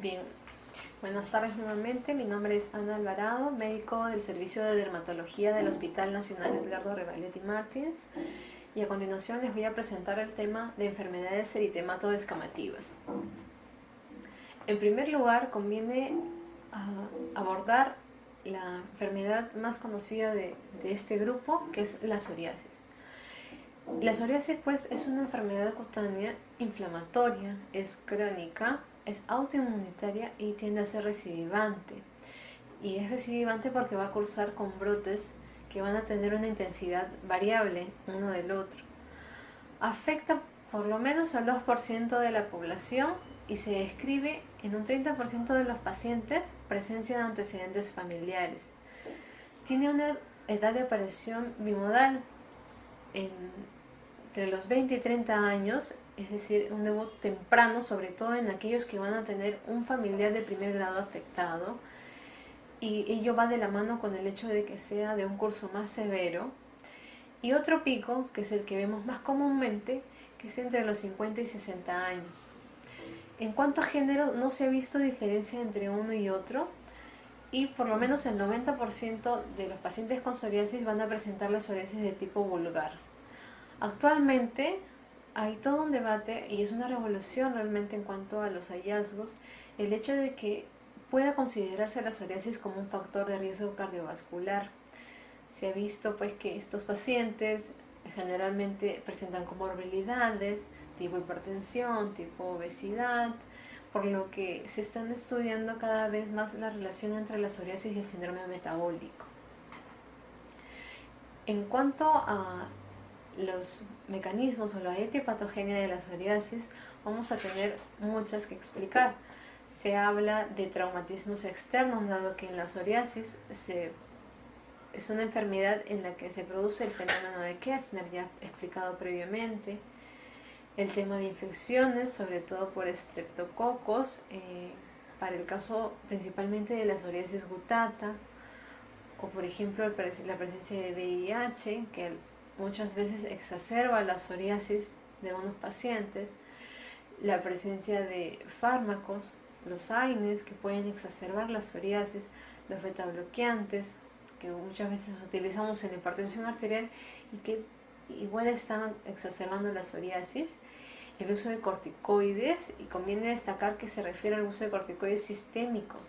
Bien, buenas tardes nuevamente. Mi nombre es Ana Alvarado, médico del Servicio de Dermatología del Hospital Nacional Edgardo Rebagliati Martins. Y a continuación les voy a presentar el tema de enfermedades eritematodo-descamativas. En primer lugar, conviene abordar la enfermedad más conocida de este grupo, que es la psoriasis. La psoriasis pues es una enfermedad cutánea inflamatoria, es crónica, es autoinmunitaria y tiende a ser recidivante. Y es recidivante porque va a cursar con brotes que van a tener una intensidad variable uno del otro. Afecta por lo menos al 2% de la población y se describe en un 30% de los pacientes presencia de antecedentes familiares. Tiene una edad de aparición bimodal entre los 20 y 30 años, es decir, un debut temprano, sobre todo en aquellos que van a tener un familiar de primer grado afectado, y ello va de la mano con el hecho de que sea de un curso más severo. Y otro pico, que es el que vemos más comúnmente, que es entre los 50 y 60 años. En cuanto a género, no se ha visto diferencia entre uno y otro, y por lo menos el 90% de los pacientes con psoriasis van a presentar la psoriasis de tipo vulgar. Actualmente hay todo un debate y es una revolución realmente en cuanto a los hallazgos, el hecho de que pueda considerarse la psoriasis como un factor de riesgo cardiovascular. Se ha visto pues que estos pacientes generalmente presentan comorbilidades tipo hipertensión, tipo obesidad, por lo que se están estudiando cada vez más la relación entre la psoriasis y el síndrome metabólico. En cuanto a los mecanismos o la etiopatogenia de la psoriasis, vamos a tener muchas que explicar. Se habla de traumatismos externos, dado que en la psoriasis es una enfermedad en la que se produce el fenómeno de Kefner, ya explicado previamente. El tema de infecciones, sobre todo por estreptococos, para el caso principalmente de la psoriasis gutata, o por ejemplo la presencia de VIH, que muchas veces exacerba la psoriasis de algunos pacientes, la presencia de fármacos, los AINES, que pueden exacerbar la psoriasis, los betabloqueantes, que muchas veces utilizamos en la hipertensión arterial y que igual están exacerbando la psoriasis. El uso de corticoides, y conviene destacar que se refiere al uso de corticoides sistémicos,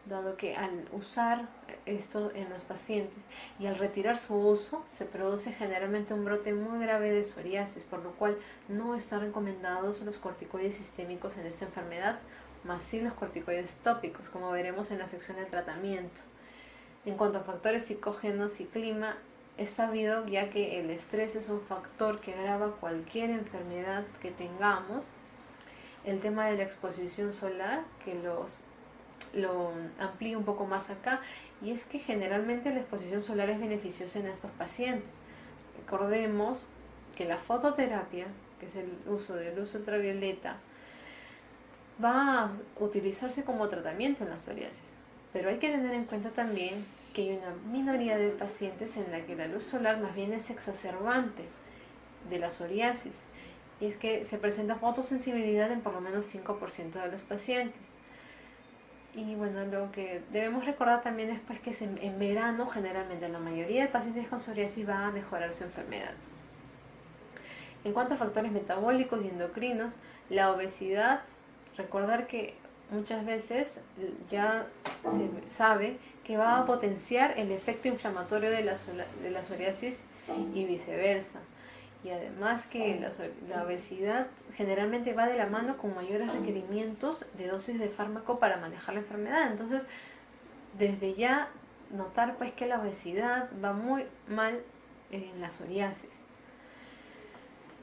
dado que al usar esto en los pacientes y al retirar su uso se produce generalmente un brote muy grave de psoriasis, por lo cual no están recomendados los corticoides sistémicos en esta enfermedad, más sí los corticoides tópicos, como veremos en la sección de tratamiento. En cuanto a factores psicógenos y clima, es sabido ya que el estrés es un factor que agrava cualquier enfermedad que tengamos. El tema de la exposición solar, que lo amplío un poco más acá, y es que generalmente la exposición solar es beneficiosa en estos pacientes. Recordemos que la fototerapia, que es el uso de luz ultravioleta, va a utilizarse como tratamiento en la psoriasis, pero hay que tener en cuenta también que hay una minoría de pacientes en la que la luz solar más bien es exacerbante de la psoriasis, y es que se presenta fotosensibilidad en por lo menos 5% de los pacientes. Y bueno, lo que debemos recordar también es pues, que en verano generalmente la mayoría de pacientes con psoriasis va a mejorar su enfermedad. En cuanto a factores metabólicos y endocrinos, la obesidad, recordar que muchas veces ya se sabe que va a potenciar el efecto inflamatorio de la psoriasis y viceversa. Y además que la obesidad generalmente va de la mano con mayores requerimientos de dosis de fármaco para manejar la enfermedad. Entonces, desde ya notar pues que la obesidad va muy mal en la psoriasis.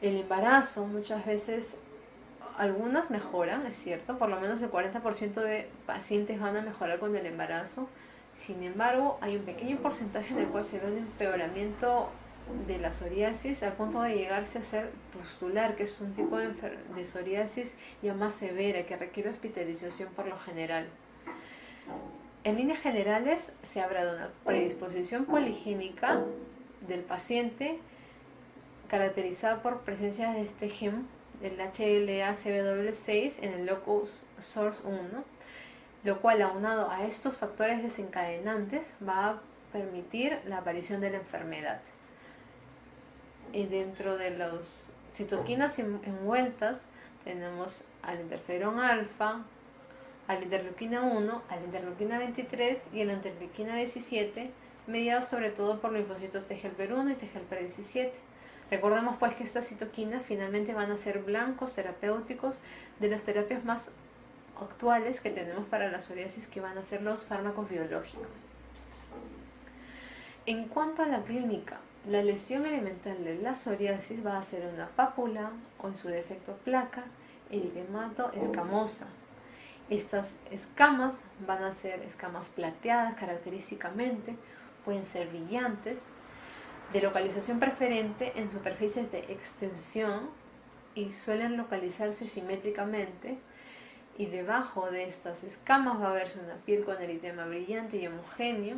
El embarazo, muchas veces, algunas mejoran, es cierto, por lo menos el 40% de pacientes van a mejorar con el embarazo. Sin embargo, hay un pequeño porcentaje en el cual se ve un empeoramiento de la psoriasis al punto de llegarse a ser pustular, que es un tipo de psoriasis ya más severa que requiere hospitalización por lo general. En líneas generales se habla de una predisposición poligénica del paciente caracterizada por presencia de este gen el HLA-CW6 en el locus source 1, lo cual aunado a estos factores desencadenantes va a permitir la aparición de la enfermedad. Y dentro de las citoquinas envueltas tenemos al interferón alfa, a la interleuquina 1, a la interleuquina 23 y a la interleuquina 17, mediados sobre todo por linfocitos T helper 1 y T helper 17. Recordemos pues que estas citoquinas finalmente van a ser blancos terapéuticos de las terapias más actuales que tenemos para la psoriasis, que van a ser los fármacos biológicos. En cuanto a la clínica, la lesión elemental de la psoriasis va a ser una pápula o en su defecto placa, eritemato escamosa. Estas escamas van a ser escamas plateadas característicamente, pueden ser brillantes, de localización preferente en superficies de extensión y suelen localizarse simétricamente, y debajo de estas escamas va a verse una piel con eritema brillante y homogéneo.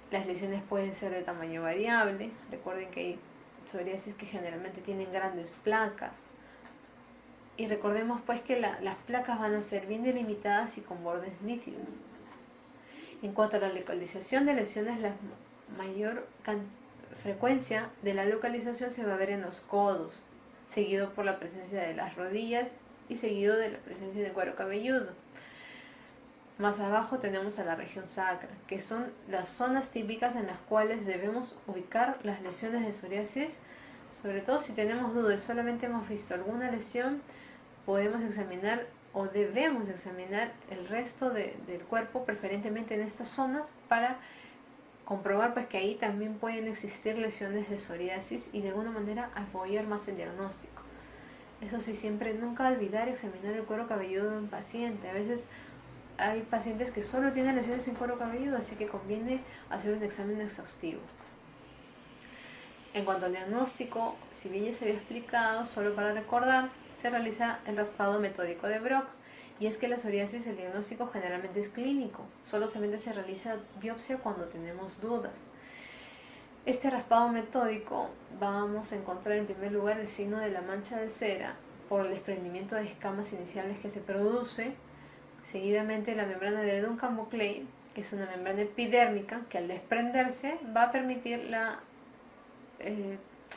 Las lesiones pueden ser de tamaño variable. Recuerden que hay psoriasis que generalmente tienen grandes placas. Y recordemos pues que las placas van a ser bien delimitadas y con bordes nítidos. En cuanto a la localización de lesiones, la mayor frecuencia de la localización se va a ver en los codos, seguido por la presencia de las rodillas y seguido de la presencia del cuero cabelludo. Más abajo tenemos a la región sacra, que son las zonas típicas en las cuales debemos ubicar las lesiones de psoriasis. Sobre todo si tenemos dudas, solamente hemos visto alguna lesión, podemos examinar o debemos examinar el resto del cuerpo, preferentemente en estas zonas, para comprobar pues que ahí también pueden existir lesiones de psoriasis y de alguna manera apoyar más el diagnóstico. Eso sí, siempre nunca olvidar examinar el cuero cabelludo de un paciente. A veces hay pacientes que solo tienen lesiones en cuero cabelludo, así que conviene hacer un examen exhaustivo. En cuanto al diagnóstico, si bien ya se había explicado, solo para recordar, se realiza el raspado metódico de Brock. Y es que la psoriasis, el diagnóstico generalmente es clínico, solamente se realiza biopsia cuando tenemos dudas. Este raspado metódico vamos a encontrar en primer lugar el signo de la mancha de cera por el desprendimiento de escamas iniciales que se produce. Seguidamente la membrana de Duncan-Buckley, que es una membrana epidérmica que al desprenderse va a permitir la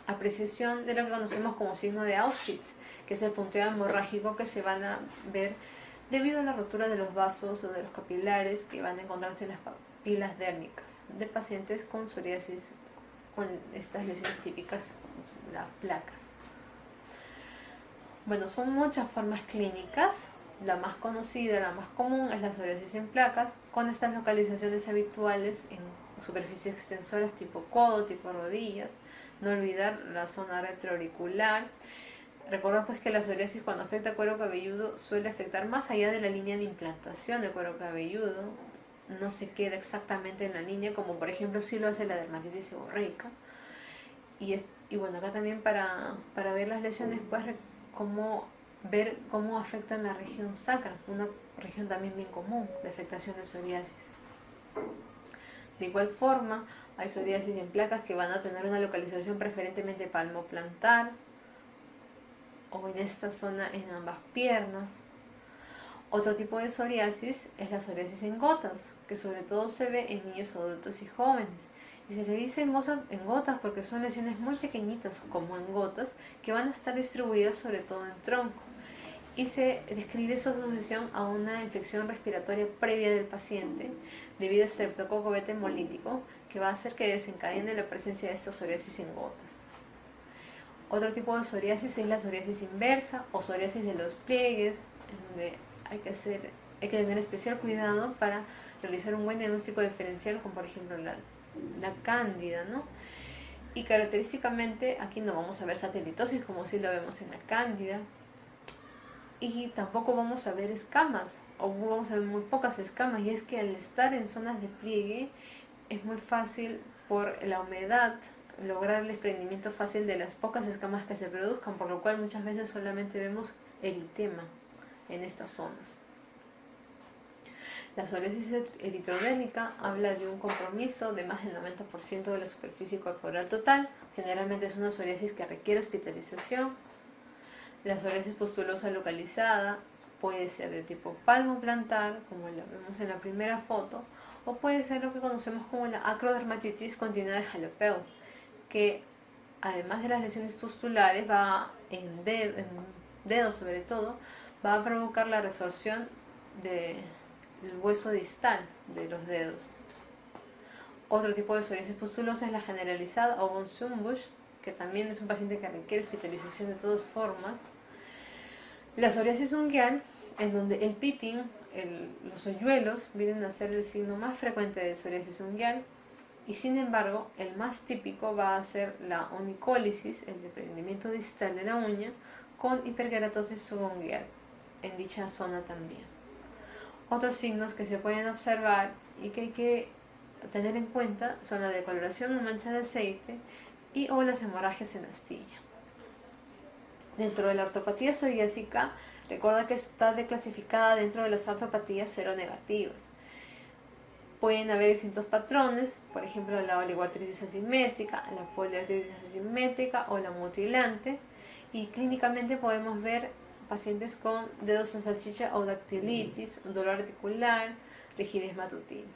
apreciación de lo que conocemos como signo de Auschwitz, que es el punteo hemorrágico que se van a ver debido a la rotura de los vasos o de los capilares que van a encontrarse en las papilas dérmicas de pacientes con psoriasis, con estas lesiones típicas, las placas. Bueno, son muchas formas clínicas. La más conocida, la más común, es la psoriasis en placas, con estas localizaciones habituales en superficies extensoras tipo codo, tipo rodillas. No olvidar la zona retroauricular. Recordad pues que la psoriasis, cuando afecta cuero cabelludo, suele afectar más allá de la línea de implantación del cuero cabelludo. No se queda exactamente en la línea, como por ejemplo sí lo hace la dermatitis seborreica. Y bueno, acá también para ver las lesiones, pues ver cómo afectan la región sacra, una región también bien común de afectación de psoriasis. De igual forma, hay psoriasis en placas que van a tener una localización preferentemente palmoplantar o en esta zona en ambas piernas. Otro tipo de psoriasis es la psoriasis en gotas, que sobre todo se ve en niños, adultos y jóvenes. Y se le dice en gotas porque son lesiones muy pequeñitas, como en gotas, que van a estar distribuidas sobre todo en tronco. Y se describe su asociación a una infección respiratoria previa del paciente debido a estreptococo beta hemolítico, que va a hacer que desencadene la presencia de esta psoriasis en gotas. Otro tipo de psoriasis es la psoriasis inversa o psoriasis de los pliegues, en donde hay que tener especial cuidado para realizar un buen diagnóstico diferencial, como por ejemplo la cándida, ¿no? Y característicamente aquí no vamos a ver satelitosis como sí lo vemos en la cándida, y tampoco vamos a ver escamas, o vamos a ver muy pocas escamas, y es que al estar en zonas de pliegue es muy fácil por la humedad lograr el desprendimiento fácil de las pocas escamas que se produzcan, por lo cual muchas veces solamente vemos eritema en estas zonas. La psoriasis eritrodérmica habla de un compromiso de más del 90% de la superficie corporal total. Generalmente es una psoriasis que requiere hospitalización. La psoriasis pustulosa localizada puede ser de tipo palmo-plantar, como la vemos en la primera foto, o puede ser lo que conocemos como la acrodermatitis continua de Jalopeu, que además de las lesiones pustulares va en dedos sobre todo, va a provocar la resorción del hueso distal de los dedos. Otro tipo de psoriasis pustulosa es la generalizada o von Schumbusch, que también es un paciente que requiere hospitalización de todas formas. La psoriasis ungueal, en donde el pitting, los hoyuelos, vienen a ser el signo más frecuente de psoriasis ungueal, y sin embargo, el más típico va a ser la onicólisis, el desprendimiento distal de la uña, con hiperkeratosis subungueal en dicha zona también. Otros signos que se pueden observar y que hay que tener en cuenta son la decoloración o mancha de aceite y o las hemorragias en astilla. Dentro de la ortopatía psoriásica, recuerda que está declasificada dentro de las ortopatías seronegativas. Pueden haber distintos patrones, por ejemplo la oligoartritis asimétrica, la poliartritis asimétrica o la mutilante, y clínicamente podemos ver pacientes con dedos en salchicha o dactilitis, dolor articular, rigidez matutina.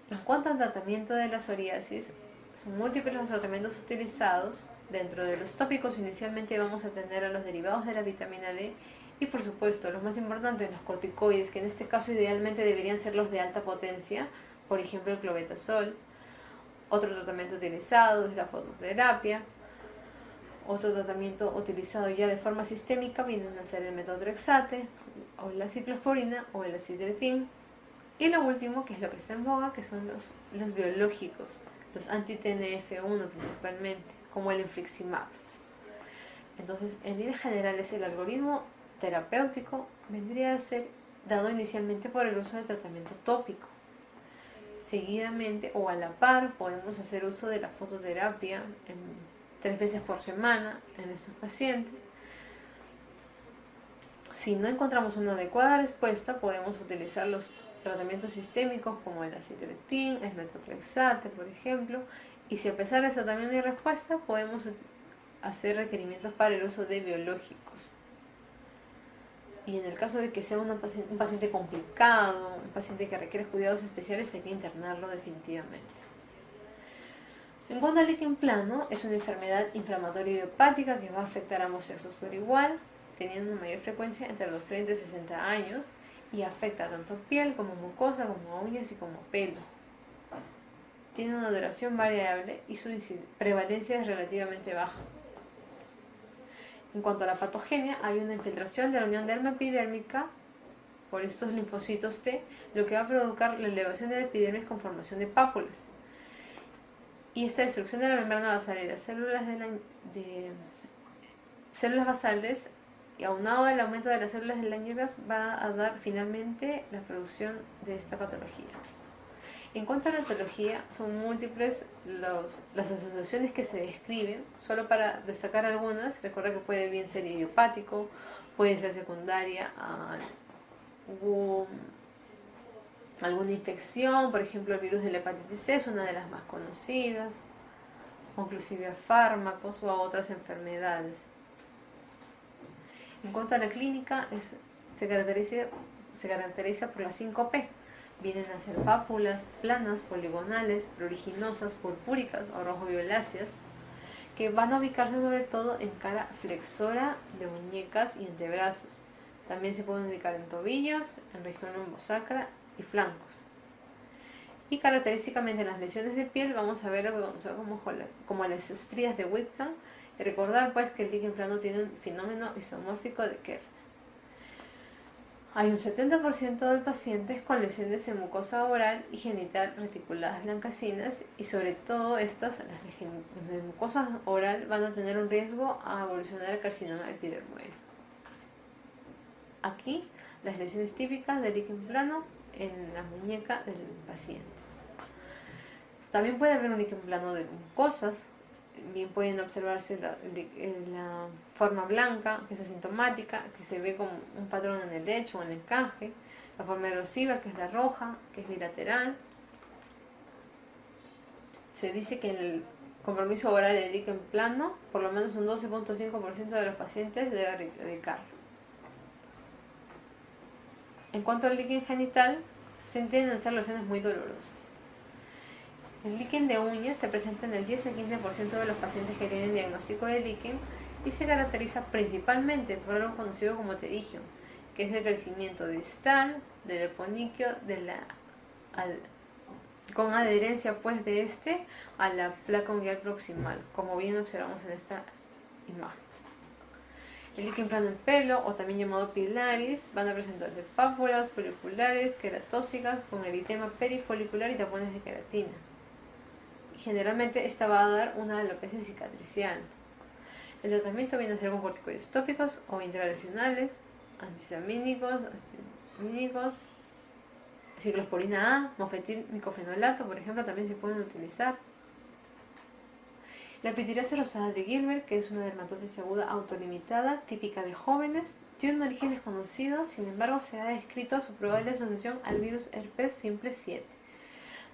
En cuanto al tratamiento de la psoriasis, son múltiples los tratamientos utilizados. Dentro de los tópicos inicialmente vamos a tener a los derivados de la vitamina D y por supuesto los más importantes, los corticoides, que en este caso idealmente deberían ser los de alta potencia, por ejemplo el clobetasol. Otro tratamiento utilizado es la fototerapia. Otro tratamiento utilizado ya de forma sistémica vienen a ser el metotrexate, o la ciclosporina o el acidretin. Y lo último, que es lo que está en boga, que son los biológicos, los anti-TNF1 principalmente, como el infliximab. Entonces, en líneas generales, el algoritmo terapéutico vendría a ser dado inicialmente por el uso de tratamiento tópico. Seguidamente o a la par podemos hacer uso de la fototerapia 3 veces por semana en estos pacientes. Si no encontramos una adecuada respuesta, podemos utilizar los tratamientos sistémicos como el acidretin, el metotrexate, por ejemplo, y si a pesar de eso también no hay respuesta, podemos hacer requerimientos para el uso de biológicos. Y en el caso de que sea un paciente complicado, un paciente que requiere cuidados especiales, hay que internarlo definitivamente. En cuanto al líquen plano, es una enfermedad inflamatoria idiopática que va a afectar a ambos sexos por igual, teniendo una mayor frecuencia entre los 30 y 60 años, y afecta tanto piel como mucosa, como uñas y como pelo. Tiene una duración variable y su prevalencia es relativamente baja. En cuanto a la patogenia, hay una infiltración de la unión dermoepidérmica por estos linfocitos T, lo que va a provocar la elevación de la epidermis con formación de pápulas. Y esta destrucción de la membrana basal y las células basales, y aunado al aumento de las células de Langerhans, va a dar finalmente la producción de esta patología. En cuanto a la etología, son múltiples las asociaciones que se describen. Solo para destacar algunas, recuerda que puede bien ser idiopático, puede ser secundaria a alguna infección, por ejemplo el virus de la hepatitis C es una de las más conocidas, o inclusive a fármacos o a otras enfermedades. En cuanto a la clínica, se caracteriza por las 5P. Vienen a ser pápulas planas, poligonales, pruriginosas, purpúricas o rojo-violáceas, que van a ubicarse sobre todo en cara flexora de muñecas y antebrazos. También se pueden ubicar en tobillos, en región lumbosacra y flancos. Y característicamente en las lesiones de piel vamos a ver lo que conocemos como las estrías de Whitcomb, y recordar pues que el líquen plano tiene un fenómeno isomórfico de Kef. Hay un 70% de pacientes con lesiones en mucosa oral y genital reticuladas blanquecinas, y sobre todo estas, las de mucosa oral, van a tener un riesgo a evolucionar al carcinoma epidermoide. Aquí las lesiones típicas del líquen plano en la muñeca del paciente. También puede haber un líquen plano de mucosas. Bien pueden observarse la forma blanca, que es asintomática, que se ve como un patrón en el lecho o en el canje. La forma erosiva, que es la roja, que es bilateral. Se dice que compromiso oral de líquen plano, por lo menos un 12.5% de los pacientes debe erradicarlo. En cuanto al líquen genital, se entienden ser lesiones muy dolorosas. El líquen de uñas se presenta en el 10 al 15% de los pacientes que tienen diagnóstico de líquen y se caracteriza principalmente por algo conocido como pterigium, que es el crecimiento distal del eponiquio con adherencia pues de este a la placa unguial proximal, como bien observamos en esta imagen. El líquen plano en pelo, o también llamado pilaris, van a presentarse pápulas foliculares queratóxicas con eritema perifolicular y tapones de queratina. Generalmente esta va a dar una alopecia cicatricial. El tratamiento viene a ser con corticoides tópicos o intralesionales, antihistamínicos, ciclosporina A, mofetil micofenolato, por ejemplo, también se pueden utilizar. La pituriasis rosada de Gilbert, que es una dermatosis aguda autolimitada, típica de jóvenes, tiene un origen desconocido, sin embargo se ha descrito su probable asociación al virus herpes simple 7.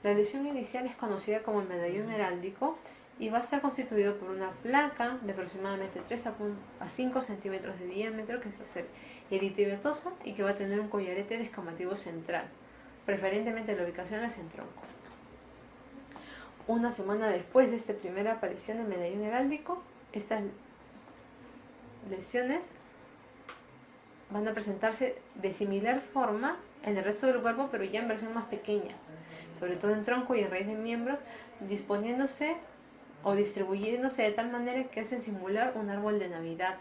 La lesión inicial es conocida como el medallón heráldico y va a estar constituido por una placa de aproximadamente 3 a 5 centímetros de diámetro que va a ser eritematosa y que va a tener un collarete descamativo central, preferentemente la ubicación es en tronco. Una semana después de esta primera aparición del medallón heráldico, estas lesiones van a presentarse de similar forma en el resto del cuerpo, pero ya en versión más pequeña, sobre todo en tronco y en raíz de miembros, disponiéndose o distribuyéndose de tal manera que hacen simular un árbol de Navidad.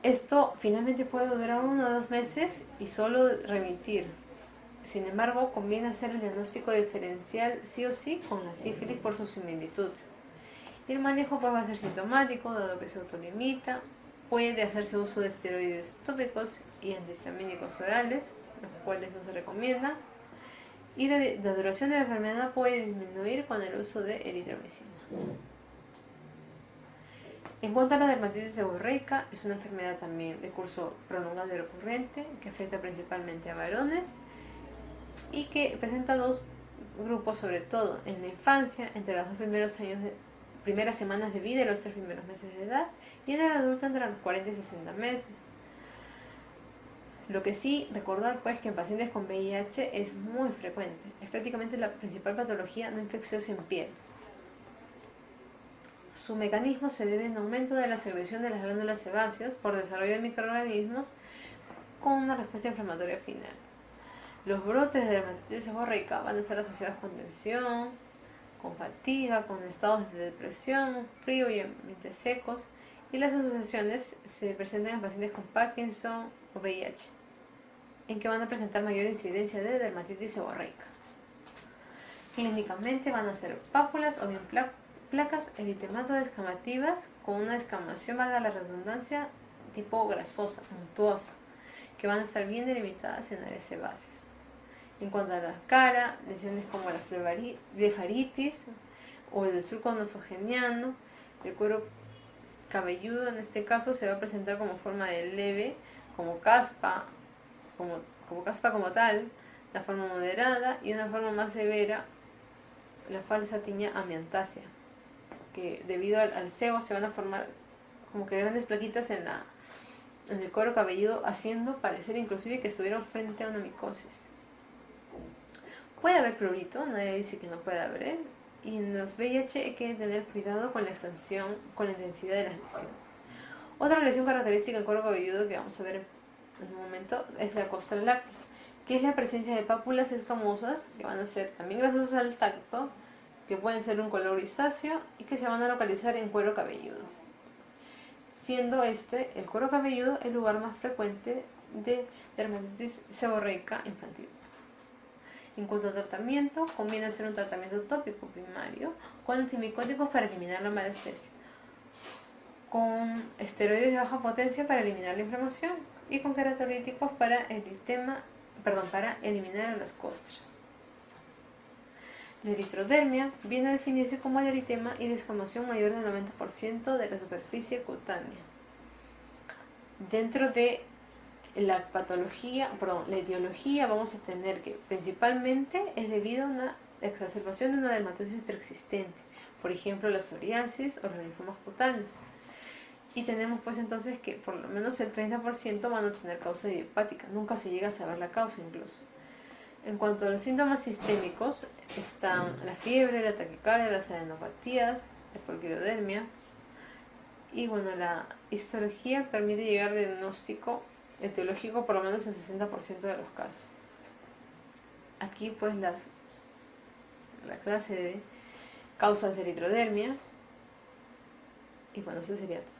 Esto finalmente puede durar 1 o 2 meses y solo remitir. Sin embargo, conviene hacer el diagnóstico diferencial sí o sí con la sífilis por su similitud. Y el manejo pues va a ser sintomático, dado que se autolimita. Puede hacerse uso de esteroides tópicos y antihistamínicos orales, los cuales no se recomiendan. Y la duración de la enfermedad puede disminuir con el uso de eritromicina. En cuanto a la dermatitis seborreica, es una enfermedad también de curso prolongado y recurrente que afecta principalmente a varones y que presenta 2 grupos, sobre todo en la infancia, entre los 2 primeras semanas de vida y los 3 primeros meses de edad, y en el adulto entre los 40 y 60 meses. Lo que sí recordar pues que en pacientes con VIH es muy frecuente, es prácticamente la principal patología no infecciosa en piel. Su mecanismo se debe a un aumento de la secreción de las glándulas sebáceas por desarrollo de microorganismos con una respuesta inflamatoria final. Los brotes de dermatitis seborreica van a estar asociados con tensión, con fatiga, con estados de depresión, frío y ambientes secos, y las asociaciones se presentan en pacientes con Parkinson o VIH, en que van a presentar mayor incidencia de dermatitis seborreica. Clínicamente van a ser pápulas o bien placas eritemato-descamativas con una descamación, valga la redundancia, tipo grasosa, untuosa, que van a estar bien delimitadas en áreas sebáceas. En cuanto a la cara, lesiones como la blefaritis o el surco nasogeniano, el cuero cabelludo en este caso se va a presentar como forma de leve, como caspa como tal, la forma moderada y una forma más severa, la falsa tiña amiantácea, que debido al sebo se van a formar como que grandes plaquitas en el cuero cabelludo, haciendo parecer inclusive que estuvieron frente a una micosis. Puede haber prurito, nadie dice que no puede haber, y en los VIH hay que tener cuidado con la extensión, con la intensidad de las lesiones. Otra lesión característica del cuero cabelludo que vamos a ver en un momento es la costra láctea, que es la presencia de pápulas escamosas que van a ser también grasosas al tacto, que pueden ser un color grisáceo y que se van a localizar en cuero cabelludo, siendo el cuero cabelludo el lugar más frecuente de dermatitis seborreica infantil. En cuanto a tratamiento, conviene hacer un tratamiento tópico primario con antimicóticos para eliminar la malestesia, con esteroides de baja potencia para eliminar la inflamación y con queratolíticos para eliminar las costras. La eritrodermia viene a definirse como el eritema y descamación mayor del 90% de la superficie cutánea. Dentro de la etiología vamos a tener que principalmente es debido a una exacerbación de una dermatosis preexistente, por ejemplo la psoriasis o los linfomas cutáneos. Y tenemos pues entonces que por lo menos el 30% van a tener causa idiopática, nunca se llega a saber la causa incluso. En cuanto a los síntomas sistémicos, están la fiebre, la taquicardia, las adenopatías, la hipoquirodermia. Y bueno, la histología permite llegar al diagnóstico etiológico por lo menos en 60% de los casos. Aquí pues la clase de causas de eritrodermia. Y bueno, eso sería todo.